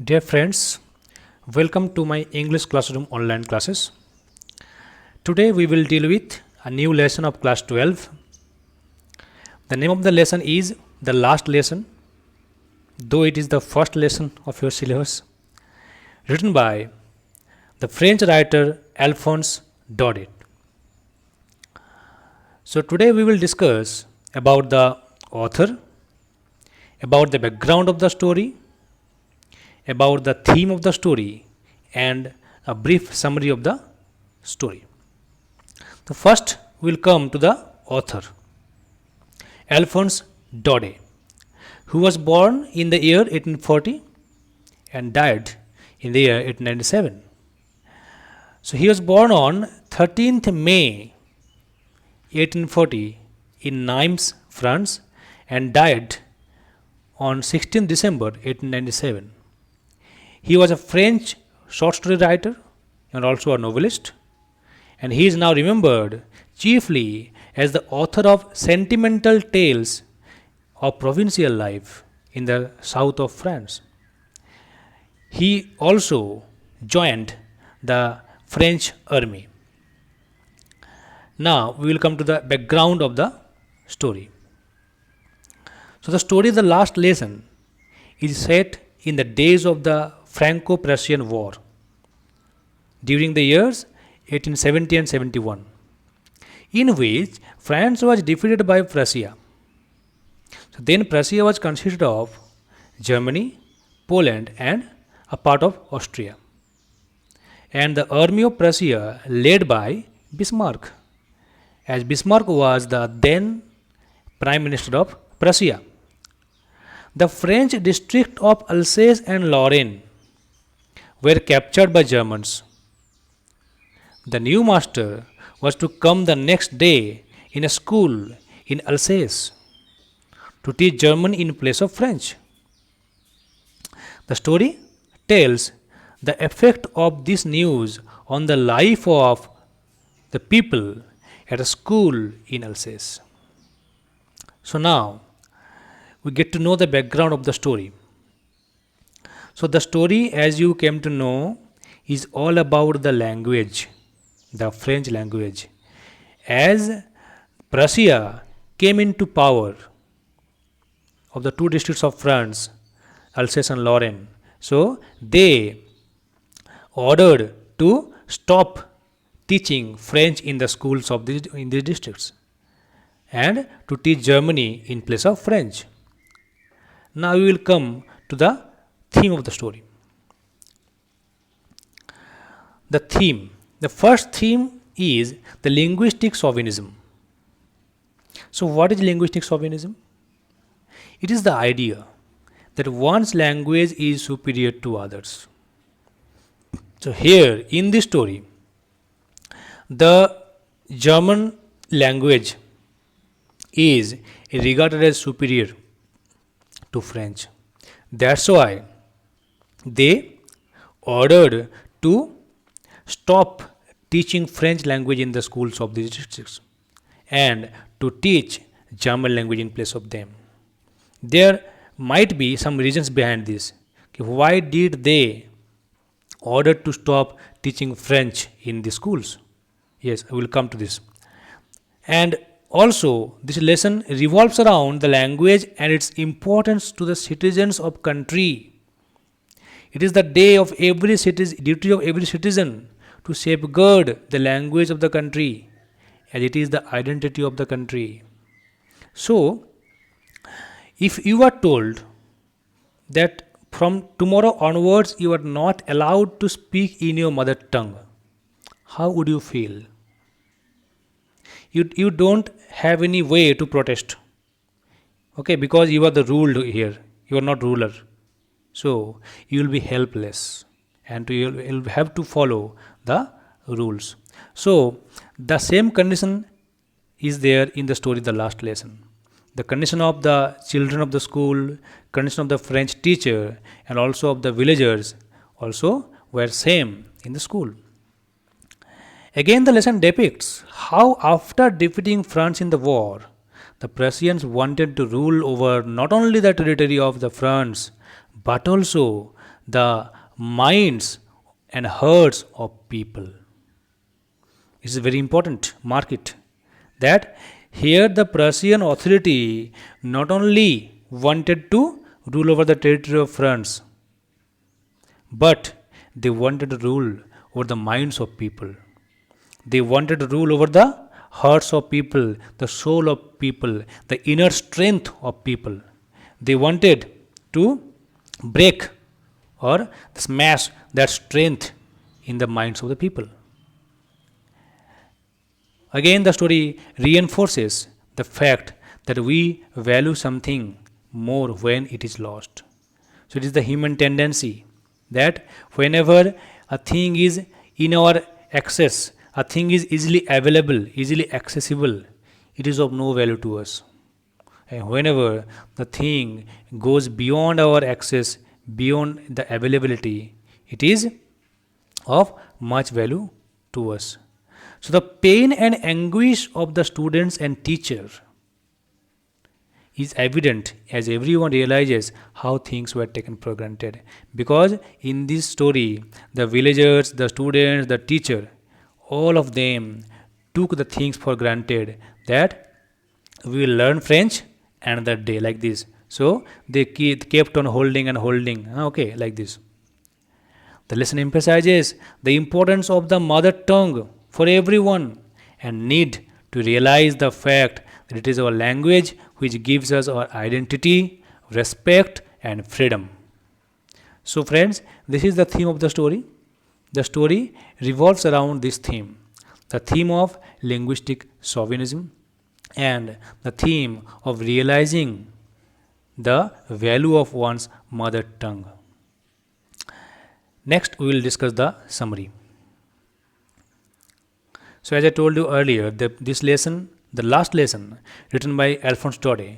Dear friends, welcome to my English classroom online classes. Today we will deal with a new lesson of class 12. The name of the lesson is the last lesson, though it is the first lesson of your syllabus, written by the French writer Alphonse Daudet. So today we will discuss about the author, about the background of the story, about the theme of the story, and a brief summary of the story. So first we will come to the author, Alphonse Daudet, who was born in the year 1840 and died in the year 1897. So he was born on 13th May 1840 in Nimes, France, and died on 16th December 1897. He was a French short story writer and also a novelist, and he is now remembered chiefly as the author of sentimental tales of provincial life in the south of France. He also joined the French army. Now we will come to the background of the story. So the story, the last lesson, is set in the days of the Franco-Prussian War during the years 1870 and 71, in which France was defeated by Prussia. So then Prussia was consisted of Germany, Poland, and a part of Austria. And the army of Prussia led by Bismarck, as Bismarck was the then Prime Minister of Prussia. The French district of Alsace and Lorraine were captured by Germans. The new master was to come the next day in a school in Alsace to teach German in place of French. The story tells the effect of this news on the life of the people at a school in Alsace. So now we get to know the background of the story. So the story, as you came to know, is all about the language, the French language. As Prussia came into power of the two districts of France, Alsace and Lorraine, so they ordered to stop teaching French in the schools of in these districts and to teach Germany in place of French. Now we will come to the theme of the story. The first theme is the linguistic chauvinism. So what is linguistic chauvinism? It is the idea that one's language is superior to others. So here in this story, the German language is regarded as superior to French. That's why they ordered to stop teaching French language in the schools of these districts and to teach German language in place of them. There might be some reasons behind this. Why did they order to stop teaching French in the schools? Yes, I will come to this. And also, this lesson revolves around the language and its importance to the citizens of country. It is the duty of every citizen to safeguard the language of the country, as it is the identity of the country. So, if you are told that from tomorrow onwards you are not allowed to speak in your mother tongue, how would you feel? You don't have any way to protest, okay, because you are the ruled here, you are not ruler. So you will be helpless and you will have to follow the rules. So the same condition is there in the story, the last lesson. The condition of the children of the school, condition of the French teacher, and also of the villagers also were same in the school. Again, the lesson depicts how, after defeating France in the war, the Prussians wanted to rule over not only the territory of the France but also the minds and hearts of people. This is very important. Mark it. That here the Prussian authority not only wanted to rule over the territory of France, but they wanted to rule over the minds of people. They wanted to rule over the hearts of people, the soul of people, the inner strength of people. They wanted to break or smash that strength in the minds of the people. Again, the story reinforces the fact that we value something more when it is lost. So, it is the human tendency that whenever a thing is in our access, a thing is easily available, easily accessible, it is of no value to us. And whenever the thing goes beyond our access, beyond the availability, it is of much value to us. So, the pain and anguish of the students and teacher is evident as everyone realizes how things were taken for granted. Because in this story, the villagers, the students, the teacher, all of them took the things for granted that we will learn French another day like this. So they kept on holding and holding, okay, like this. The lesson emphasizes the importance of the mother tongue for everyone and need to realize the fact that it is our language which gives us our identity, respect, and freedom. So, friends, this is the theme of the story. The story revolves around this theme, the theme of linguistic chauvinism and the theme of realizing the value of one's mother tongue. Next, we will discuss the summary. So, as I told you earlier, this lesson, the last lesson, written by Alphonse Daudet,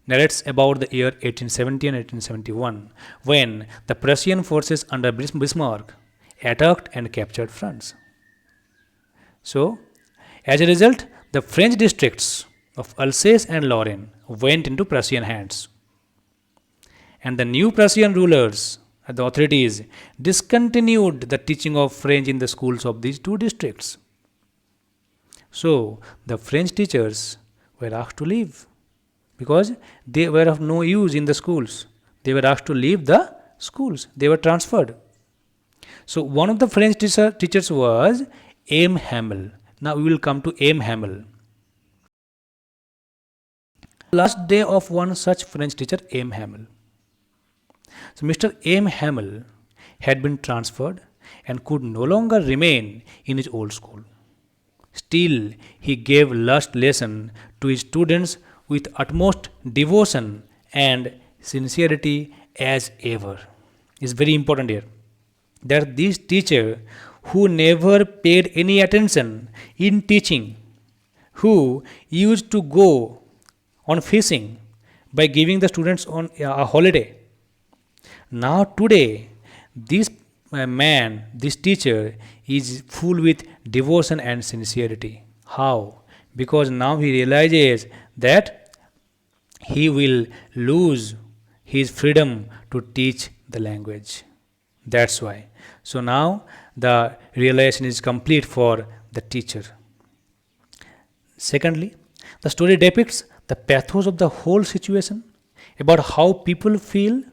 narrates about the year 1870 and 1871, when the Prussian forces under Bismarck attacked and captured France. So, as a result, the French districts of Alsace and Lorraine went into Prussian hands. And the new Prussian rulers, the authorities, discontinued the teaching of French in the schools of these two districts. So, the French teachers were asked to leave because they were of no use in the schools. They were asked to leave the schools. They were transferred. So, one of the French teachers was M. Hamel. Now, we will come to M. Hamel. Last day of one such French teacher, M. Hamel. So, Mr. M. Hamel had been transferred and could no longer remain in his old school. Still, he gave last lesson to his students with utmost devotion and sincerity as ever. It's very important here that this teacher who never paid any attention in teaching, who used to go on fishing by giving the students on a holiday. Now today, this man, this teacher is full with devotion and sincerity. How? Because now he realizes that he will lose his freedom to teach the language. That's why. So now the realization is complete for the teacher. Secondly, the story depicts the pathos of the whole situation about how people feel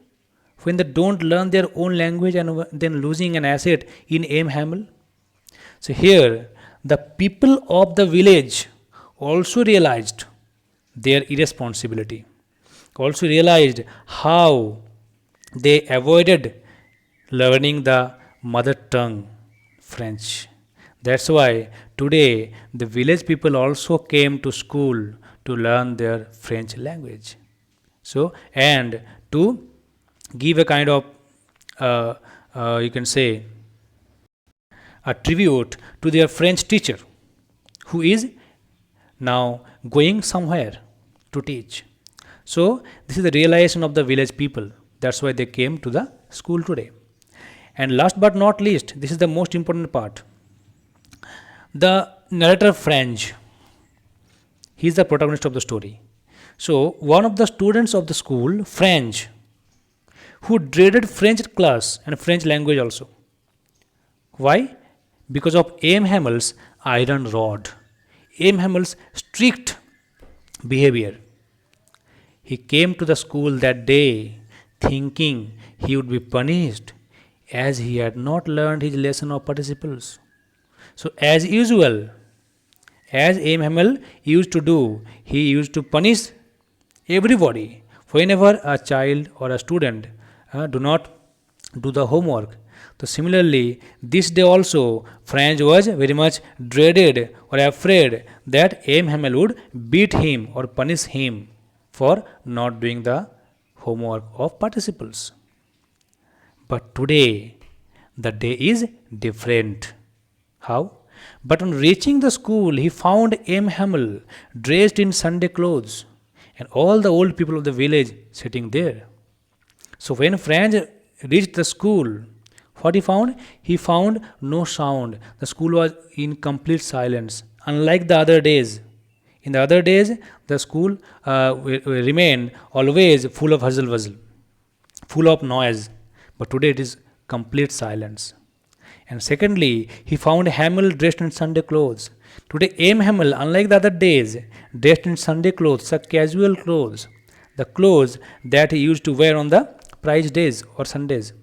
when they don't learn their own language and then losing an asset in M. Hamel. So here, the people of the village also realized their irresponsibility, also realized how they avoided learning the mother tongue, French. That's why today the village people also came to school to learn their French language. So, and to give a kind of, you can say, a tribute to their French teacher who is now going somewhere to teach. So, this is the realization of the village people. That's why they came to the school today. And last but not least, this is the most important part. The narrator French, he is the protagonist of the story. So, one of the students of the school, French, who dreaded French class and French language also. Why? Because of M. Hamel's iron rod, M. Hamel's strict behavior. He came to the school that day thinking he would be punished as he had not learned his lesson of participles. So, as usual, as M. Hamel used to do, he used to punish everybody whenever a child or a student do not do the homework. So, similarly, this day also, Franz was very much dreaded or afraid that M. Hamel would beat him or punish him for not doing the homework of participles. But today, the day is different. How? But on reaching the school, he found M. Hamel dressed in Sunday clothes and all the old people of the village sitting there. So when Franz reached the school, what he found? He found no sound. The school was in complete silence, unlike the other days. In the other days, the school remained always full of hustle bustle, full of noise. But today it is complete silence. And secondly, he found Hamel dressed in Sunday clothes. Today, M. Hamel, unlike the other days, dressed in Sunday clothes, such casual clothes, the clothes that he used to wear on the prize days or Sundays.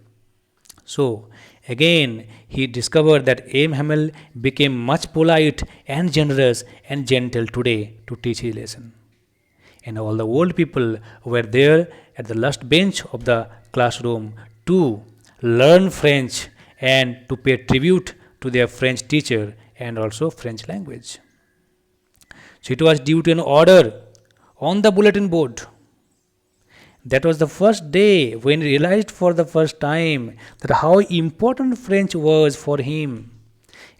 So, again, he discovered that M. Hamel became much polite and generous and gentle today to teach his lesson. And all the old people were there at the last bench of the classroom to learn French and to pay tribute to their French teacher and also French language. So it was due to an order on the bulletin board. That was the first day when he realized for the first time that how important French was for him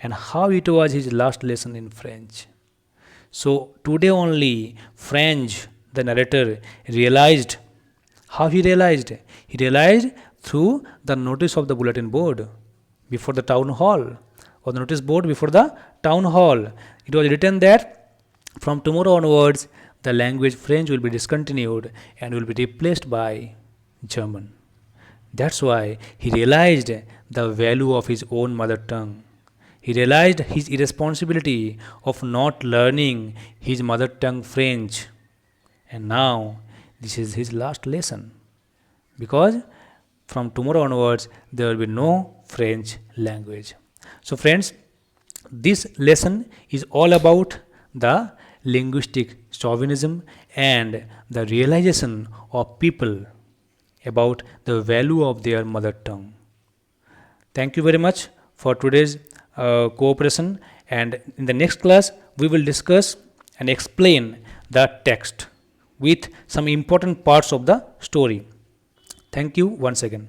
and how it was his last lesson in French. So today only French, the narrator, realized how he realized. He realized through the notice of the bulletin board before the town hall or the notice board before the town hall. It was written that from tomorrow onwards the language French will be discontinued and will be replaced by German. That's why he realized the value of his own mother tongue. He realized his irresponsibility of not learning his mother tongue French. And now this is his last lesson. Because from tomorrow onwards there will be no French language. So friends, this lesson is all about the linguistic chauvinism and the realization of people about the value of their mother tongue. Thank you very much for today's cooperation, and in the next class we will discuss and explain the text with some important parts of the story. Thank you once again.